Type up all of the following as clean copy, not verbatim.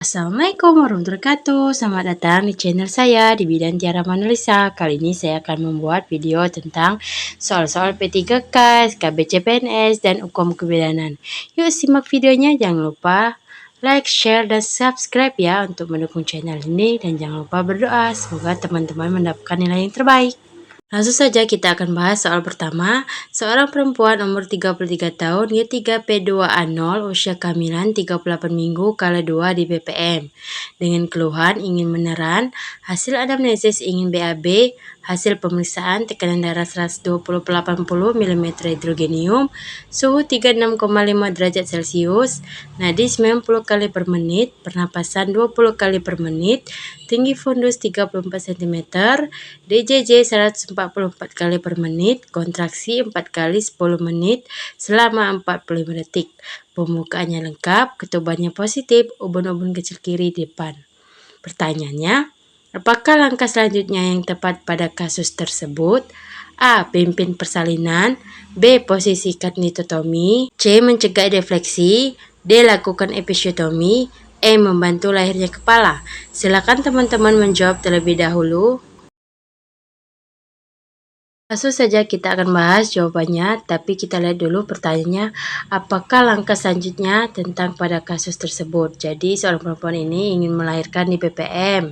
Assalamualaikum warahmatullahi wabarakatuh. Selamat datang di channel saya di bidang Tiara Manalisa. Kali ini saya akan membuat video tentang soal-soal P3K, KBCPNS, dan hukum kebidanan. Yuk simak videonya, jangan lupa like, share, dan subscribe ya untuk mendukung channel ini. Dan jangan lupa berdoa, semoga teman-teman mendapatkan nilai yang terbaik. Langsung saja kita akan bahas soal pertama. Seorang perempuan umur 33 tahun Y3P2A0 usia kehamilan 38 minggu kala 2 di BPM. Dengan keluhan ingin meneran, hasil anamnesis ingin BAB, hasil pemeriksaan tekanan darah 120/80 mm hidrogenium, suhu 36,5 derajat Celcius, nadi 90 kali per menit, pernapasan 20 kali per menit, tinggi fundus 34 cm, DJJ 144 kali per menit, kontraksi 4 kali 10 menit selama 45 detik. Pembukaannya lengkap, ketubannya positif, ubun-ubun kecil kiri depan. Pertanyaannya, apakah langkah selanjutnya yang tepat pada kasus tersebut? A. Pimpin persalinan, B. Posisikan litotomi, C. Mencegah defleksi, D. Lakukan episiotomi, E. Membantu lahirnya kepala. Silakan teman-teman menjawab terlebih dahulu. Langsung saja kita akan bahas jawabannya, tapi kita lihat dulu pertanyaannya, apakah langkah selanjutnya tentang pada kasus tersebut. Jadi seorang perempuan ini ingin melahirkan di BPM,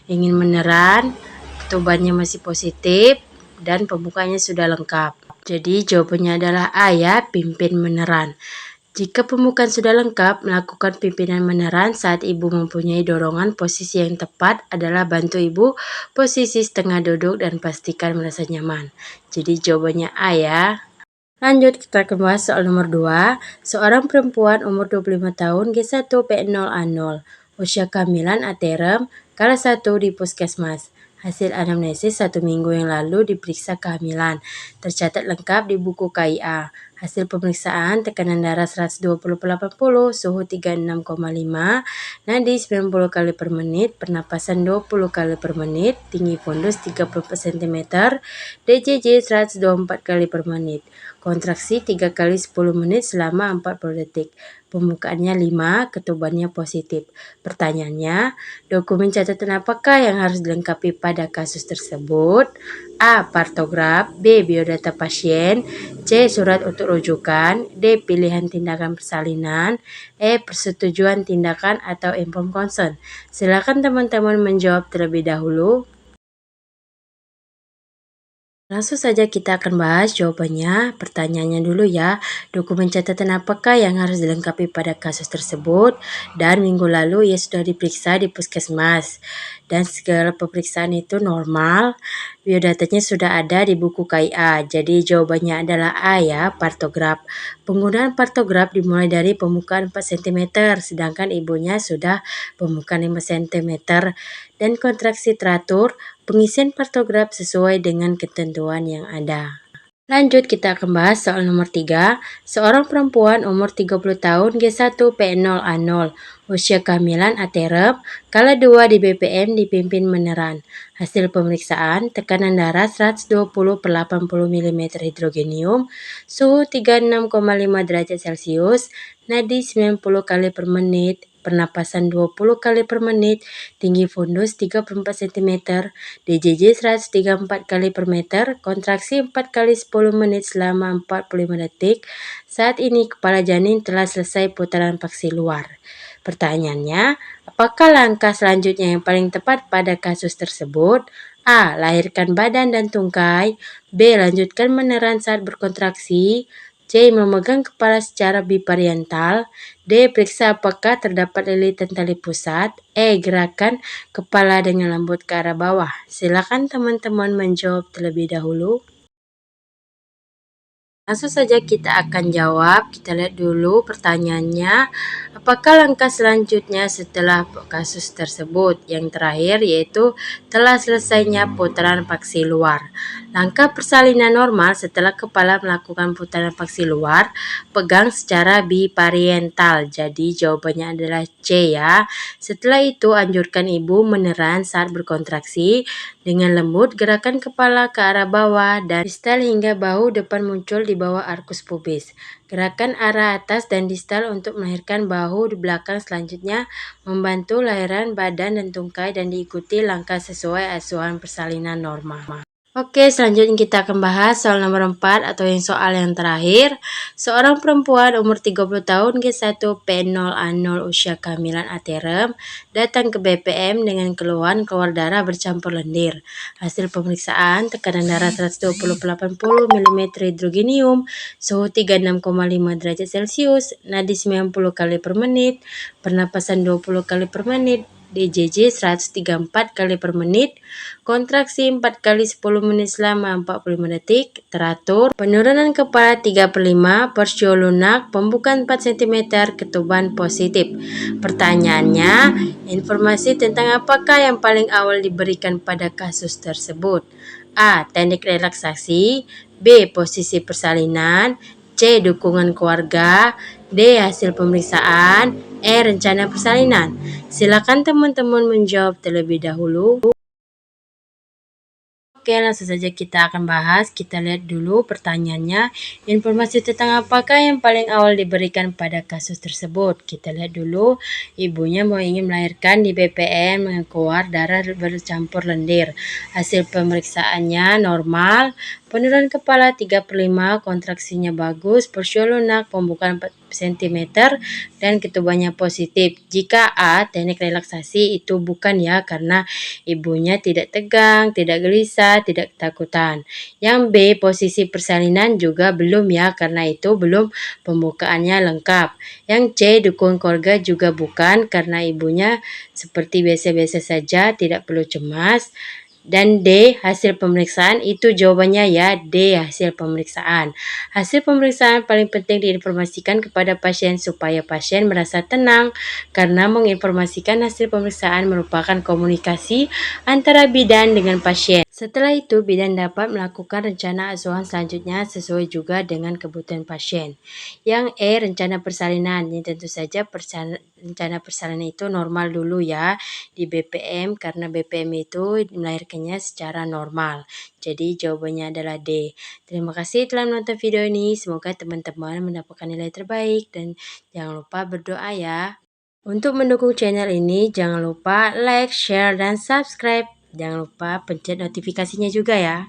ingin meneran, ketubannya masih positif, dan pembukanya sudah lengkap. Jadi jawabannya adalah A ya, pimpin meneran. Jika pembukaan sudah lengkap, melakukan pimpinan meneran saat ibu mempunyai dorongan. Posisi yang tepat adalah bantu ibu posisi setengah duduk dan pastikan merasa nyaman. Jadi jawabannya A ya. Lanjut kita akan bahas soal nomor 2. Seorang perempuan umur 25 tahun G1P0A0, usia kehamilan aterem, kala 1 di puskesmas. Hasil anamnesis 1 minggu yang lalu diperiksa kehamilan. Tercatat lengkap di buku KIA. Hasil pemeriksaan tekanan darah 120/80, suhu 36,5, nadi 90 kali per menit, pernapasan 20 kali per menit, tinggi fundus 34 cm, DJJ 124 kali per menit. Kontraksi 3 kali 10 menit selama 40 detik. Pembukaannya 5, ketubannya positif. Pertanyaannya, dokumen catatan apakah yang harus dilengkapi pada kasus tersebut? A. Partograf, B. Biodata pasien, C. Surat untuk rujukan, D. Pilihan tindakan persalinan, E. Persetujuan tindakan atau informed consent. Silakan teman-teman menjawab terlebih dahulu. Langsung saja kita akan bahas jawabannya. Pertanyaannya dulu ya, dokumen catatan apakah yang harus dilengkapi pada kasus tersebut? Dan minggu lalu ia sudah diperiksa di puskesmas. Dan segala pemeriksaan itu normal. Biodatanya sudah ada di buku KIA. Jadi jawabannya adalah A ya, partograf. Penggunaan partograf dimulai dari pembukaan 4 cm, sedangkan ibunya sudah pembukaan 5 cm. Dan kontraksi teratur, pengisian partograf sesuai dengan ketentuan yang ada. Lanjut kita akan bahas soal nomor 3. Seorang perempuan umur 30 tahun G1P0A0, usia kehamilan aterem, kala 2 di BPM dipimpin meneran. Hasil pemeriksaan tekanan darah 120/80 mm hidrogenium, suhu 36,5 derajat Celcius, nadi 90 kali per menit, pernapasan 20 kali per menit, tinggi fundus 34 cm, DJJ 134 kali per meter, kontraksi 4 kali 10 menit selama 45 detik. Saat ini kepala janin telah selesai putaran paksi luar. Pertanyaannya, apakah langkah selanjutnya yang paling tepat pada kasus tersebut? A. Lahirkan badan dan tungkai, B. Lanjutkan meneran saat berkontraksi, C. Memegang kepala secara bipariental, D. Periksa apakah terdapat lilitan tali pusat, E. Gerakan kepala dengan lembut ke arah bawah. Silakan teman-teman menjawab terlebih dahulu. Langsung saja kita akan jawab. Kita lihat dulu pertanyaannya. Apakah langkah selanjutnya setelah kasus tersebut? Yang terakhir yaitu telah selesainya putaran paksi luar. Langkah persalinan normal setelah kepala melakukan putaran paksi luar, pegang secara bipariental. Jadi jawabannya adalah C ya. Setelah itu anjurkan ibu meneran saat berkontraksi dengan lembut, gerakan kepala ke arah bawah dan distal hingga bahu depan muncul di bawah arkus pubis. Gerakan arah atas dan distal untuk melahirkan bahu di belakang, selanjutnya membantu lahiran badan dan tungkai dan diikuti langkah sesuai asuhan persalinan normal. Oke, selanjutnya kita akan bahas soal nomor 4 atau soal yang terakhir. Seorang perempuan umur 30 tahun G1P0A0 usia kehamilan aterem datang ke BPM dengan keluhan keluar darah bercampur lendir. Hasil pemeriksaan tekanan darah 120/80 mm hidrogenium, suhu 36,5 derajat Celcius, nadi 90 kali per menit, pernapasan 20 kali per menit, DJJ 134 kali per menit, kontraksi 4 kali 10 menit selama 45 detik, teratur, penurunan kepala 3/5, porsio lunak, pembukaan 4 cm, ketuban positif. Pertanyaannya, informasi tentang apakah yang paling awal diberikan pada kasus tersebut? A. Teknik relaksasi, B. Posisi persalinan, C. Dukungan keluarga, D. Hasil pemeriksaan, E. Rencana persalinan. Silakan teman-teman menjawab terlebih dahulu. Oke, langsung saja kita akan bahas. Kita lihat dulu pertanyaannya. Informasi tentang apakah yang paling awal diberikan pada kasus tersebut. Kita lihat dulu. Ibunya mau ingin melahirkan di BPM dengan keluar darah bercampur lendir. Hasil pemeriksaannya normal. Penurunan kepala 3/5, kontraksinya bagus, porsio lunak, pembukaan 4 cm, dan ketubannya positif. Jika A, teknik relaksasi itu bukan ya, karena ibunya tidak tegang, tidak gelisah, tidak ketakutan. Yang B, posisi persalinan juga belum ya, karena itu belum pembukaannya lengkap. Yang C, dukung keluarga juga bukan, karena ibunya seperti biasa-biasa saja, tidak perlu cemas. Dan D, hasil pemeriksaan itu jawabannya ya, D, hasil pemeriksaan. Hasil pemeriksaan paling penting diinformasikan kepada pasien supaya pasien merasa tenang, karena menginformasikan hasil pemeriksaan merupakan komunikasi antara bidan dengan pasien. Setelah itu, bidan dapat melakukan rencana asuhan selanjutnya sesuai juga dengan kebutuhan pasien. Yang E, rencana persalinan. Ini tentu saja rencana persalinan itu normal dulu ya di BPM, karena BPM itu melahirkannya secara normal. Jadi jawabannya adalah D. Terima kasih telah menonton video ini. Semoga teman-teman mendapatkan nilai terbaik dan jangan lupa berdoa ya. Untuk mendukung channel ini, jangan lupa like, share, dan subscribe. Jangan lupa pencet notifikasinya juga ya.